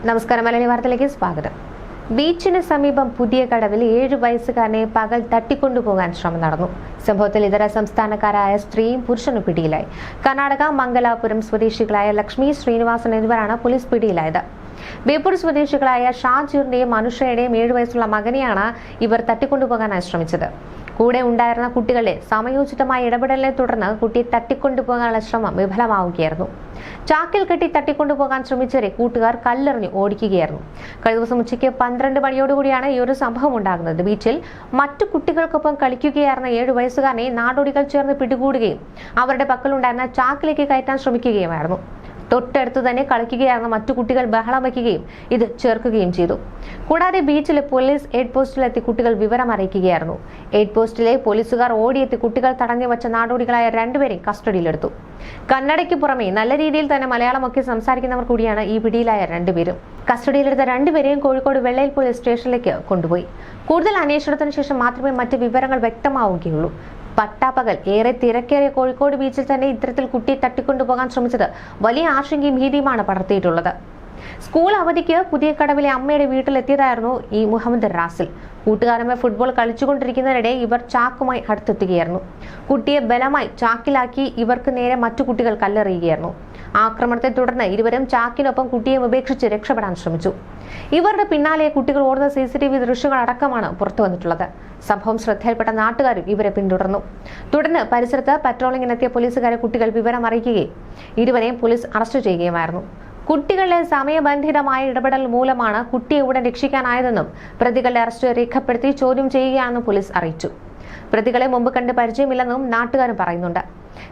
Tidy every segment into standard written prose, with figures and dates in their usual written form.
നമസ്കാരം. മലയാളി വാർത്തയിലേക്ക് സ്വാഗതം. ബീച്ചിന് സമീപം പുതിയ കടവിൽ 7 വയസ്സുകാരനെ പകൽ തട്ടിക്കൊണ്ടുപോകാൻ ശ്രമം നടന്നു. സംഭവത്തിൽ ഇതര സംസ്ഥാനക്കാരായ സ്ത്രീയും പുരുഷനും പിടിയിലായി. കർണാടക മംഗലാപുരം സ്വദേശികളായ ലക്ഷ്മി, ശ്രീനിവാസൻ എന്നിവരാണ് പോലീസ് പിടിയിലായത്. ബേപ്പൂർ സ്വദേശികളായ ഷാജീറിന്റെയും അനുഷയുടെയും 7 വയസ്സുള്ള മകനെയാണ് ഇവർ തട്ടിക്കൊണ്ടുപോകാനായി ശ്രമിച്ചത്. കൂടെ ഉണ്ടായിരുന്ന കുട്ടികളുടെ സമയോചിതമായ ഇടപെടലിനെ തുടർന്ന് കുട്ടിയെ തട്ടിക്കൊണ്ടുപോകാനുള്ള ശ്രമം വിഫലമാവുകയായിരുന്നു. ചാക്കിൽ കെട്ടി തട്ടിക്കൊണ്ടുപോകാൻ ശ്രമിച്ചവരെ കൂട്ടുകാർ കല്ലെറിഞ്ഞ് ഓടിക്കുകയായിരുന്നു. കഴിഞ്ഞ ദിവസം ഉച്ചയ്ക്ക് 12 മണിയോടുകൂടിയാണ് ഈ ഒരു സംഭവം ഉണ്ടാകുന്നത്. ബീച്ചിൽ മറ്റു കുട്ടികൾക്കൊപ്പം കളിക്കുകയായിരുന്ന 7 വയസ്സുകാരനെ നാടോടികൾ ചേർന്ന് പിടികൂടുകയും അവരുടെ പക്കലുണ്ടായിരുന്ന ചാക്കിലേക്ക് കയറ്റാൻ ശ്രമിക്കുകയുമായിരുന്നു. തൊട്ടടുത്ത് തന്നെ കളിക്കുകയായിരുന്ന മറ്റു കുട്ടികൾ ബഹളം വയ്ക്കുകയും ഇത് ചേർക്കുകയും ചെയ്തു. കൂടാതെ ബീച്ചിലെ പോലീസ് എയ്ഡ് പോസ്റ്റിലെത്തി കുട്ടികൾ വിവരം അറിയിക്കുകയായിരുന്നു. എയ്ഡ് പോസ്റ്റിലെ പോലീസുകാർ ഓടിയെത്തി കുട്ടികൾ തടഞ്ഞു വച്ച നാടോടികളായ 2 പേരെ കസ്റ്റഡിയിലെടുത്തു. കന്നഡയ്ക്ക് പുറമെ നല്ല രീതിയിൽ തന്നെ മലയാളമൊക്കെ സംസാരിക്കുന്നവർ കൂടിയാണ് ഈ പിടിയിലായ 2 പേരും. കസ്റ്റഡിയിലെടുത്ത 2 പേരെയും കോഴിക്കോട് വെള്ളയിൽ പോലീസ് സ്റ്റേഷനിലേക്ക് കൊണ്ടുപോയി. കൂടുതൽ അന്വേഷണത്തിന് ശേഷം മാത്രമേ മറ്റ് വിവരങ്ങൾ വ്യക്തമാവുകയുള്ളൂ. പട്ടാപ്പകൽ ഏറെ തിരക്കേറിയ കോഴിക്കോട് ബീച്ചിൽ തന്നെ ഇത്തരത്തിൽ കുട്ടിയെ തട്ടിക്കൊണ്ടുപോകാൻ ശ്രമിച്ചത് വലിയ ആശങ്കയും ഭീതിയുമാണ് പടർത്തിയിട്ടുള്ളത്. സ്കൂൾ അവധിക്ക് പുതിയ കടവിലെ അമ്മയുടെ വീട്ടിലെത്തിയതായിരുന്നു ഈ മുഹമ്മദ് റാസിൽ. കൂട്ടുകാരന്മാർ ഫുട്ബോൾ കളിച്ചുകൊണ്ടിരിക്കുന്നതിനിടെ ഇവർ ചാക്കുമായി അടുത്തെത്തുകയായിരുന്നു. കുട്ടിയെ ബലമായി ചാക്കിലാക്കി ഇവർക്ക് നേരെ മറ്റു കുട്ടികൾ കല്ലെറിയുകയായിരുന്നു. ആക്രമണത്തെ തുടർന്ന് ഇരുവരും ചാക്കിനൊപ്പം കുട്ടിയെ ഉപേക്ഷിച്ച് രക്ഷപ്പെടാൻ ശ്രമിച്ചു. ഇവരുടെ പിന്നാലെ കുട്ടികൾ ഓടുന്ന CCTV ദൃശ്യങ്ങൾ അടക്കമാണ് പുറത്തു വന്നിട്ടുള്ളത്. സംഭവം ശ്രദ്ധയിൽപ്പെട്ട നാട്ടുകാരും ഇവരെ പിന്തുടർന്നു. തുടർന്ന് പരിസരത്ത് പട്രോളിംഗിനെത്തിയ പോലീസുകാരെ കുട്ടികൾ വിവരം അറിയിക്കുകയും ഇരുവരെയും പോലീസ് അറസ്റ്റ് ചെയ്യുകയുമായിരുന്നു. കുട്ടികളുടെ സമയബന്ധിതമായ ഇടപെടൽ മൂലമാണ് കുട്ടിയെ ഉടൻ രക്ഷിക്കാനായതെന്നും പ്രതികളുടെ അറസ്റ്റ് രേഖപ്പെടുത്തി ചോദ്യം ചെയ്യുകയാണെന്നും പോലീസ് അറിയിച്ചു. പ്രതികളെ മുമ്പ് കണ്ട് പരിചയമില്ലെന്നും നാട്ടുകാരും പറയുന്നുണ്ട്.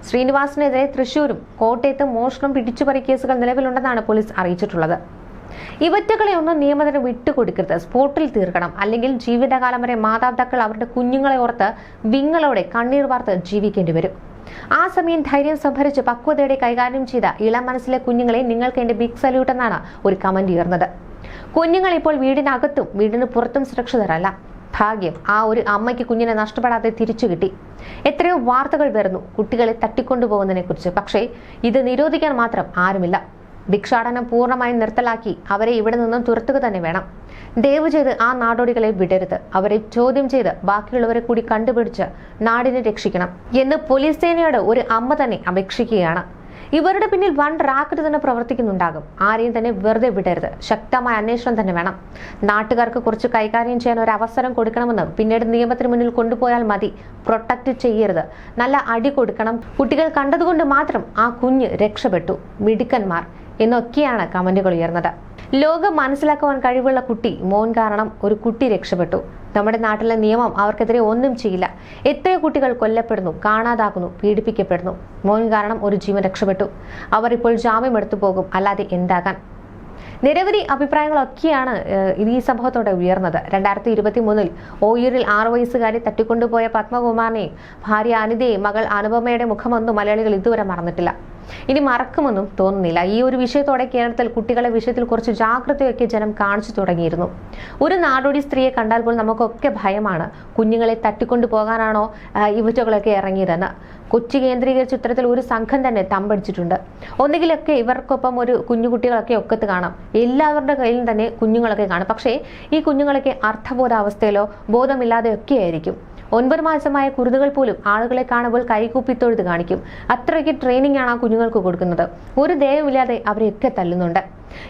ശ്രീനിവാസിനെതിരെ തൃശൂരും കോട്ടയത്തും മോഷണം, പിടിച്ചുപറി കേസുകൾ നിലവിലുണ്ടെന്നാണ് പോലീസ് അറിയിച്ചിട്ടുള്ളത്. ഇവറ്റകളെ ഒന്നും നിയമത്തിന് വിട്ടുകൊടുക്കരുത്, സ്പോട്ടിൽ തീർക്കണം, അല്ലെങ്കിൽ ജീവിതകാലം വരെ മാതാപിതാക്കൾ അവരുടെ കുഞ്ഞുങ്ങളെ ഓർത്ത് വിങ്ങളോടെ കണ്ണീർ വാർത്ത് ജീവിക്കേണ്ടി വരും. ആ സമയം ധൈര്യം സംഭരിച്ച് പക്വതയോടെ കൈകാര്യം ചെയ്ത ഇളം മനസ്സിലെ കുഞ്ഞുങ്ങളെ നിങ്ങൾക്ക് എന്റെ ബിഗ് സല്യൂട്ട് എന്നാണ് ഒരു കമന്റ് ഉയർന്നത്. കുഞ്ഞുങ്ങൾ ഇപ്പോൾ വീടിനകത്തും വീടിന് പുറത്തും സുരക്ഷിതരല്ല. ഭാഗ്യം ആ ഒരു അമ്മയ്ക്ക് കുഞ്ഞിനെ നഷ്ടപ്പെടാതെ തിരിച്ചു കിട്ടി. എത്രയോ വാർത്തകൾ വരുന്നു കുട്ടികളെ തട്ടിക്കൊണ്ടുപോകുന്നതിനെ കുറിച്ച്. പക്ഷേ ഇത് നിരോധിക്കാൻ മാത്രം ആരുമില്ല. ഭിക്ഷാടനം പൂർണ്ണമായും നിർത്തലാക്കി അവരെ ഇവിടെ നിന്നും തുരത്തുക തന്നെ വേണം. ദയവ് ചെയ്ത് ആ നാടോടികളെ വിടരുത്. അവരെ ചോദ്യം ചെയ്ത് ബാക്കിയുള്ളവരെ കൂടി കണ്ടുപിടിച്ച് നാടിനെ രക്ഷിക്കണം എന്ന് പോലീസ് സേനയോട് ഒരു അമ്മ തന്നെ അപേക്ഷിക്കുകയാണ്. ഇവരുടെ പിന്നിൽ വൺ റാക്കറ്റ് തന്നെ പ്രവർത്തിക്കുന്നുണ്ടാകും. ആരെയും തന്നെ വെറുതെ വിടരുത്. ശക്തമായ അന്വേഷണം തന്നെ വേണം. നാട്ടുകാർക്ക് കുറച്ച് കൈകാര്യം ചെയ്യാൻ ഒരു അവസരം കൊടുക്കണമെന്ന്, പിന്നീട് നിയമത്തിന് മുന്നിൽ കൊണ്ടുപോയാൽ മതി. പ്രൊട്ടക്ട് ചെയ്യരുത്. നല്ല അടി കൊടുക്കണം. കുട്ടികൾ കണ്ടതുകൊണ്ട് മാത്രം ആ കുഞ്ഞ് രക്ഷപ്പെട്ടു, മിടുക്കന്മാർ എന്നൊക്കെയാണ് കമന്റുകൾ ഉയർന്നത്. ലോകം മനസ്സിലാക്കുവാൻ കഴിവുള്ള കുട്ടി, മോൻ കാരണം ഒരു കുട്ടി രക്ഷപ്പെട്ടു. നമ്മുടെ നാട്ടിലെ നിയമം അവർക്കെതിരെ ഒന്നും ചെയ്യില്ല. എത്രയോ കുട്ടികൾ കൊല്ലപ്പെടുന്നു, കാണാതാകുന്നു, പീഡിപ്പിക്കപ്പെടുന്നു. മോൻ കാരണം ഒരു ജീവൻ രക്ഷപ്പെട്ടു. അവർ ഇപ്പോൾ ജാമ്യം എടുത്തു പോകും, അല്ലാതെ എന്താകാൻ? നിരവധി അഭിപ്രായങ്ങളൊക്കെയാണ് ഈ സംഭവത്തോടെ ഉയർന്നത്. 2023 ഓയൂരിൽ 6 വയസ്സുകാരെ തട്ടിക്കൊണ്ടുപോയ പത്മകുമാറിനെയും ഭാര്യ അനിതയെയും മകൾ അനുപമയുടെ മുഖമൊന്നും മലയാളികൾ ഇതുവരെ മറന്നിട്ടില്ല. ഇനി മറക്കുമെന്നും തോന്നുന്നില്ല. ഈ ഒരു വിഷയത്തോടെ കേരളത്തിൽ കുട്ടികളെ വിഷയത്തിൽ കുറച്ച് ജാഗ്രതയൊക്കെ ജനം കാണിച്ചു തുടങ്ങിയിരുന്നു. ഒരു നാടോടി സ്ത്രീയെ കണ്ടാൽ പോലും നമുക്കൊക്കെ ഭയമാണ്. കുഞ്ഞുങ്ങളെ തട്ടിക്കൊണ്ടു പോകാനാണോ ഇവറ്റകളൊക്കെ ഇറങ്ങിയതെന്ന്. കൊച്ചി കേന്ദ്രീകരിച്ച് ഇത്തരത്തിൽ ഒരു സംഘം തന്നെ തമ്പടിച്ചിട്ടുണ്ട്. ഒന്നുകിലൊക്കെ ഇവർക്കൊപ്പം ഒരു കുഞ്ഞുകുട്ടികളൊക്കെ ഒക്കത്ത് കാണാം. എല്ലാവരുടെ കയ്യിലും തന്നെ കുഞ്ഞുങ്ങളൊക്കെ കാണും. പക്ഷേ ഈ കുഞ്ഞുങ്ങളൊക്കെ അർത്ഥബോധാവസ്ഥയിലോ ബോധമില്ലാതെയൊക്കെ ആയിരിക്കും. 9 മാസമായ കുരുന്നുകൾ പോലും ആളുകളെ കാണുമ്പോൾ കൈകൂപ്പി തൊഴുത് കാണിക്കും. അത്രയ്ക്ക് ട്രെയിനിങ് ആണ് ആ കുഞ്ഞുങ്ങൾക്ക് കൊടുക്കുന്നത്. ഒരു ദയവുമില്ലാതെ അവരെയൊക്കെ തല്ലുന്നുണ്ട്.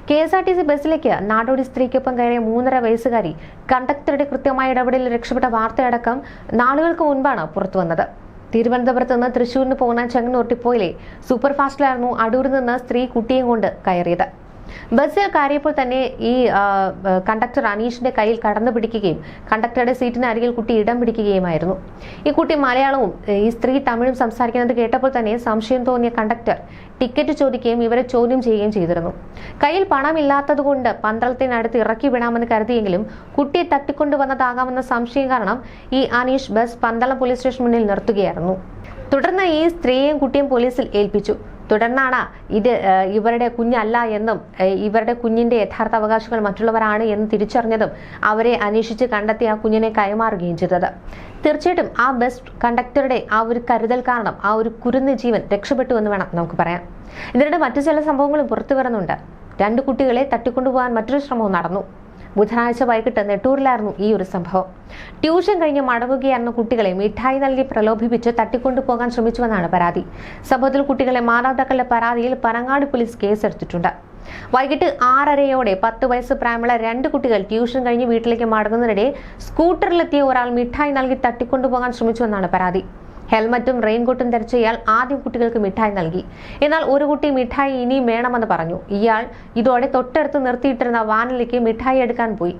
KSRTC ബസ്സിലേക്ക് നാടോടി സ്ത്രീക്കൊപ്പം കയറിയ 3.5 വയസ്സുകാരി കണ്ടക്ടറുടെ കൃത്യമായ ഇടപെടലിൽ രക്ഷപ്പെട്ട വാർത്തയടക്കം നാളുകൾക്ക് മുൻപാണ് പുറത്തു വന്നത്. തിരുവനന്തപുരത്ത് നിന്ന് തൃശ്ശൂരിന് പോകുന്ന ചെങ്ങന്നൂർ ഡിപ്പോയിലെ സൂപ്പർ ഫാസ്റ്റിലായിരുന്നു അടൂരിൽ നിന്ന് സ്ത്രീ കുട്ടിയെയും കൊണ്ട് കയറിയത്. ബസ്സിൽ കയറിയപ്പോൾ തന്നെ ഈ കണ്ടക്ടർ അനീഷിന്റെ കയ്യിൽ കടന്നു പിടിക്കുകയും കണ്ടക്ടറുടെ സീറ്റിന് അരികിൽ കുട്ടി ഇടം പിടിക്കുകയുമായിരുന്നു. ഈ കുട്ടി മലയാളവും ഈ സ്ത്രീ തമിഴും സംസാരിക്കുന്നത് കേട്ടപ്പോൾ തന്നെ സംശയം തോന്നിയ കണ്ടക്ടർ ടിക്കറ്റ് ചോദിക്കുകയും ഇവരെ ചോദ്യം ചെയ്യുകയും ചെയ്തിരുന്നു. കയ്യിൽ പണമില്ലാത്തതുകൊണ്ട് പന്തളത്തിനടുത്ത് ഇറക്കി വിടാമെന്ന് കരുതിയെങ്കിലും കുട്ടിയെ തട്ടിക്കൊണ്ടുവന്നതാകാമെന്ന സംശയം കാരണം ഈ Aneesh bus Pandalam police station മുന്നിൽ നിർത്തുകയായിരുന്നു. തുടർന്ന് ഈ സ്ത്രീയെയും കുട്ടിയും പോലീസിൽ ഏൽപ്പിച്ചു. തുടർന്നാണ് ഇത് ഇവരുടെ കുഞ്ഞല്ല എന്നും ഇവരുടെ കുഞ്ഞിന്റെ യഥാർത്ഥ അവകാശികൾ മറ്റുള്ളവരാണ് എന്ന് തിരിച്ചറിഞ്ഞതും അവരെ അന്വേഷിച്ച് കണ്ടെത്തി ആ കുഞ്ഞിനെ കൈമാറുകയും ചെയ്തത്. തീർച്ചയായിട്ടും ആ ബസ് കണ്ടക്ടറുടെ ആ ഒരു കരുതൽ കാരണം ആ ഒരു കുരുന്ന് ജീവൻ രക്ഷപ്പെട്ടു എന്ന് വേണം നമുക്ക് പറയാം. ഇതിനിടെ മറ്റു ചില സംഭവങ്ങളും പുറത്തു വരുന്നുണ്ട്. 2 കുട്ടികളെ തട്ടിക്കൊണ്ടുപോകാൻ മറ്റൊരു ശ്രമവും നടന്നു. ബുധനാഴ്ച വൈകിട്ട് നെട്ടൂരിലായിരുന്നു ഈ ഒരു സംഭവം. ട്യൂഷൻ കഴിഞ്ഞ് മടങ്ങുകയായിരുന്ന കുട്ടികളെ മിഠായി നൽകി പ്രലോഭിപ്പിച്ച് തട്ടിക്കൊണ്ടുപോകാൻ ശ്രമിച്ചുവെന്നാണ് പരാതി. സംഭവത്തിൽ കുട്ടികളെ മാതാപിതാക്കളുടെ പരാതിയിൽ പനങ്ങാട് പോലീസ് കേസെടുത്തിട്ടുണ്ട്. വൈകിട്ട് 6:30 10 വയസ്സ് പ്രായമുള്ള 2 കുട്ടികൾ ട്യൂഷൻ കഴിഞ്ഞ് വീട്ടിലേക്ക് മടങ്ങുന്നതിനിടെ സ്കൂട്ടറിലെത്തിയ ഒരാൾ മിഠായി നൽകി തട്ടിക്കൊണ്ടുപോകാൻ ശ്രമിച്ചുവെന്നാണ് പരാതി. ഹെൽമറ്റും റെയിൻകോട്ടും ധരിച്ച ഇയാൾ ആദ്യം കുട്ടികൾക്ക് മിഠായി നൽകി. എന്നാൽ ഒരു കുട്ടി മിഠായി ഇനിയും വേണമെന്ന് പറഞ്ഞു. ഇയാൾ ഇതോടെ തൊട്ടടുത്ത് നിർത്തിയിട്ടിരുന്ന വാനിലേക്ക് മിഠായി എടുക്കാൻ പോയി.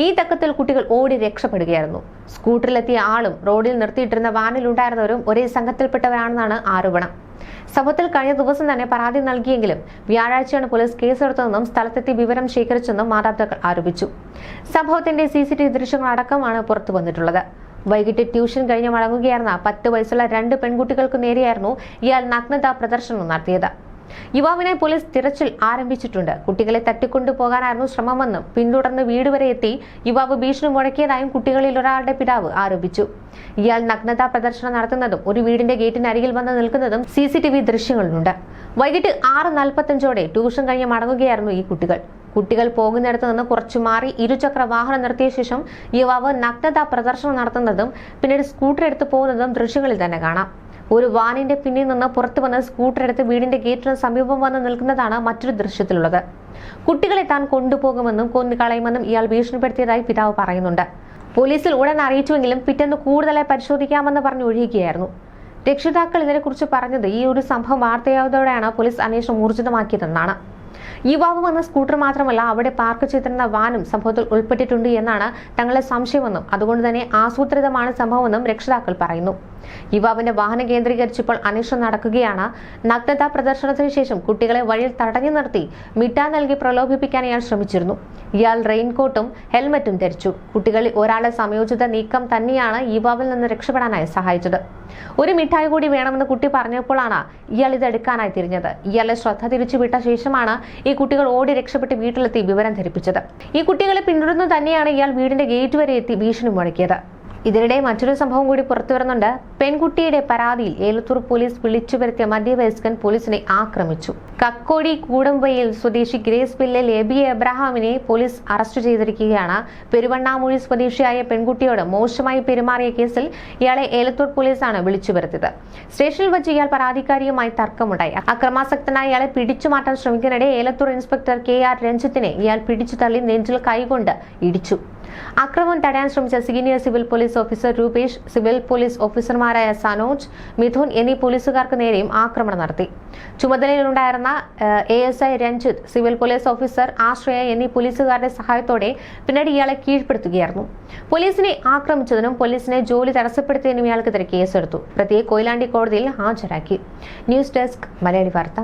ഈ തക്കത്തിൽ കുട്ടികൾ ഓടി രക്ഷപ്പെടുകയായിരുന്നു. സ്കൂട്ടറിലെത്തിയ ആളും റോഡിൽ നിർത്തിയിട്ടിരുന്ന വാനിലുണ്ടായിരുന്നവരും ഒരേ സംഘത്തിൽപ്പെട്ടവരാണെന്നാണ് ആരോപണം. സംഭവത്തിൽ കഴിഞ്ഞ ദിവസം തന്നെ പരാതി നൽകിയെങ്കിലും വ്യാഴാഴ്ചയാണ് പോലീസ് കേസെടുത്തതെന്നും സ്ഥലത്തെത്തി വിവരം ശേഖരിച്ചെന്നും മാതാപിതാക്കൾ ആരോപിച്ചു. സംഭവത്തിന്റെ CCTV ദൃശ്യങ്ങളടക്കമാണ് പുറത്തു വന്നിട്ടുള്ളത്. വൈകിട്ട് ട്യൂഷൻ കഴിഞ്ഞ് മടങ്ങുകയായിരുന്ന 10 വയസ്സുള്ള 2 പെൺകുട്ടികൾക്ക് നേരെയായിരുന്നു ഇയാൾ നഗ്നതാ പ്രദർശനം നടത്തിയത്. യുവാവിനെ പോലീസ് തിരച്ചിൽ ആരംഭിച്ചിട്ടുണ്ട്. കുട്ടികളെ തട്ടിക്കൊണ്ടുപോകാനായിരുന്നു ശ്രമമെന്നും പിന്തുടർന്ന് വീട് വരെ എത്തി യുവാവ് ഭീഷണി മുഴക്കിയതായും കുട്ടികളിൽ ഒരാളുടെ പിതാവ് ആരോപിച്ചു. ഇയാൾ നഗ്നതാ പ്രദർശനം നടത്തുന്നതും ഒരു വീടിന്റെ ഗേറ്റിനരികിൽ വന്ന് നിൽക്കുന്നതും CCTV ദൃശ്യങ്ങളിലുണ്ട്. വൈകിട്ട് 6:45 ട്യൂഷൻ കഴിഞ്ഞ് മടങ്ങുകയായിരുന്നു ഈ കുട്ടികൾ പോകുന്നിടത്ത് നിന്ന് കുറച്ചു മാറി ഇരുചക്ര വാഹനം നിർത്തിയ ശേഷം യുവാവ് നഗ്നതാ പ്രദർശനം നടത്തുന്നതും പിന്നീട് സ്കൂട്ടർ എടുത്ത് പോകുന്നതും ദൃശ്യങ്ങളിൽ തന്നെ കാണാം. ഒരു വാനിന്റെ പിന്നിൽ നിന്ന് പുറത്തു വന്ന് സ്കൂട്ടർ എടുത്ത് വീടിന്റെ ഗേറ്റിന് സമീപം വന്ന് നിൽക്കുന്നതാണ് മറ്റൊരു ദൃശ്യത്തിലുള്ളത്. കുട്ടികളെ താൻ കൊണ്ടുപോകുമെന്നും കൊന്നുകളയുമെന്നും ഇയാൾ ഭീഷണിപ്പെടുത്തിയതായി പിതാവ് പറയുന്നുണ്ട്. പോലീസിൽ ഉടൻ അറിയിച്ചുവെങ്കിലും പിറ്റേന്ന് കൂടുതലായി പരിശോധിക്കാമെന്ന് പറഞ്ഞ് ഒഴിയുകയായിരുന്നു. രക്ഷിതാക്കൾ ഇതിനെക്കുറിച്ച് പറഞ്ഞത് ഈ ഒരു സംഭവം വാർത്തയായതോടെയാണ് പോലീസ് അന്വേഷണം ഊർജിതമാക്കിയതെന്നാണ്. യുവാവ് വന്ന സ്കൂട്ടർ മാത്രമല്ല അവിടെ പാർക്ക് ചെയ്തിരുന്ന വാനും സംഭവത്തിൽ ഉൾപ്പെട്ടിട്ടുണ്ട് എന്നാണ് തങ്ങളുടെ സംശയമെന്നും അതുകൊണ്ട് തന്നെ ആസൂത്രിതമാണ് സംഭവമെന്നും രക്ഷിതാക്കൾ പറയുന്നു. യുവാവിന്റെ വാഹനം കേന്ദ്രീകരിച്ചപ്പോൾ അന്വേഷണം നടക്കുകയാണ്. നഗ്നതാ പ്രദർശനത്തിന് ശേഷം കുട്ടികളെ വഴിയിൽ തടഞ്ഞു നിർത്തി മിഠായി നൽകി പ്രലോഭിപ്പിക്കാൻ ഇയാൾ ശ്രമിച്ചിരുന്നു. ഇയാൾ റെയിൻകോട്ടും ഹെൽമറ്റും ധരിച്ചു. കുട്ടികളിൽ ഒരാളുടെ സംയോജിത നീക്കം തന്നെയാണ് യുവാവിൽ നിന്ന് രക്ഷപ്പെടാനായി സഹായിച്ചത്. ഒരു മിഠായി കൂടി വേണമെന്ന് കുട്ടി പറഞ്ഞപ്പോഴാണ് ഇയാൾ ഇത് എടുക്കാനായി തിരിഞ്ഞത്. ഇയാളെ ശ്രദ്ധ തിരിച്ചുവിട്ട ശേഷമാണ് ഈ കുട്ടികൾ ഓടി രക്ഷപ്പെട്ട് വീട്ടിലെത്തി വിവരം ധരിപ്പിച്ചത്. ഈ കുട്ടികളെ പിന്തുടർന്നു തന്നെയാണ് ഇയാൾ വീടിന്റെ ഗേറ്റ് വരെ എത്തി ഭീഷണി മുഴക്കിയത്. ഇതിനിടെ മറ്റൊരു സംഭവം കൂടി പുറത്തു വരുന്നുണ്ട്. പെൺകുട്ടിയുടെ പരാതിയിൽ ഏലത്തൂർ പോലീസ് വിളിച്ചു വരുത്തിയ മധ്യവയസ്കൻ പോലീസിനെ ആക്രമിച്ചു. കക്കോടി കൂടംവയിൽ സ്വദേശി ഗ്രേസ് വില്ലിൽ എബി എബ്രഹാമിനെ പോലീസ് അറസ്റ്റ് ചെയ്തിരിക്കുകയാണ്. പെരുവണ്ണാമൂഴി സ്വദേശിയായ പെൺകുട്ടിയോട് മോശമായി പെരുമാറിയ കേസിൽ ഇയാളെ ഏലത്തൂർ പോലീസാണ് വിളിച്ചു വരുത്തിയത്. സ്റ്റേഷനിൽ വെച്ച് ഇയാൾ പരാതിക്കാരിയുമായി തർക്കമുണ്ടായി. അക്രമാസക്തനായ ഇയാളെ പിടിച്ചു മാറ്റാൻ ശ്രമിക്കുന്നതിനിടെ ഏലത്തൂർ ഇൻസ്പെക്ടർ KR രഞ്ജിത്തിനെ ഇയാൾ പിടിച്ചു തള്ളി നെഞ്ചിൽ കൈകൊണ്ട് ഇടിച്ചു. ആക്രമണം തടയാൻ ശ്രമിച്ച senior civil police officer Rupesh, civil police ഓഫീസർമാരായ സനോജ്, മിഥുൻ എന്നീ പോലീസുകാർക്ക് നേരെയും ആക്രമണം നടത്തി. ചുമതലയിലുണ്ടായിരുന്ന ASI Ranjith, civil police officer Ashraya എന്നീ പോലീസുകാരുടെ സഹായത്തോടെ പിന്നീട് ഇയാളെ കീഴ്പ്പെടുത്തുകയായിരുന്നു. പോലീസിനെ ആക്രമിച്ചതിനും പോലീസിനെ ജോലി തടസ്സപ്പെടുത്തിയതിനും ഇയാൾക്കെതിരെ കേസെടുത്തു. പ്രതിയെ കൊയിലാണ്ടി കോടതിയിൽ ഹാജരാക്കി. ന്യൂസ് ഡെസ്ക് മലയാളി വാർത്ത.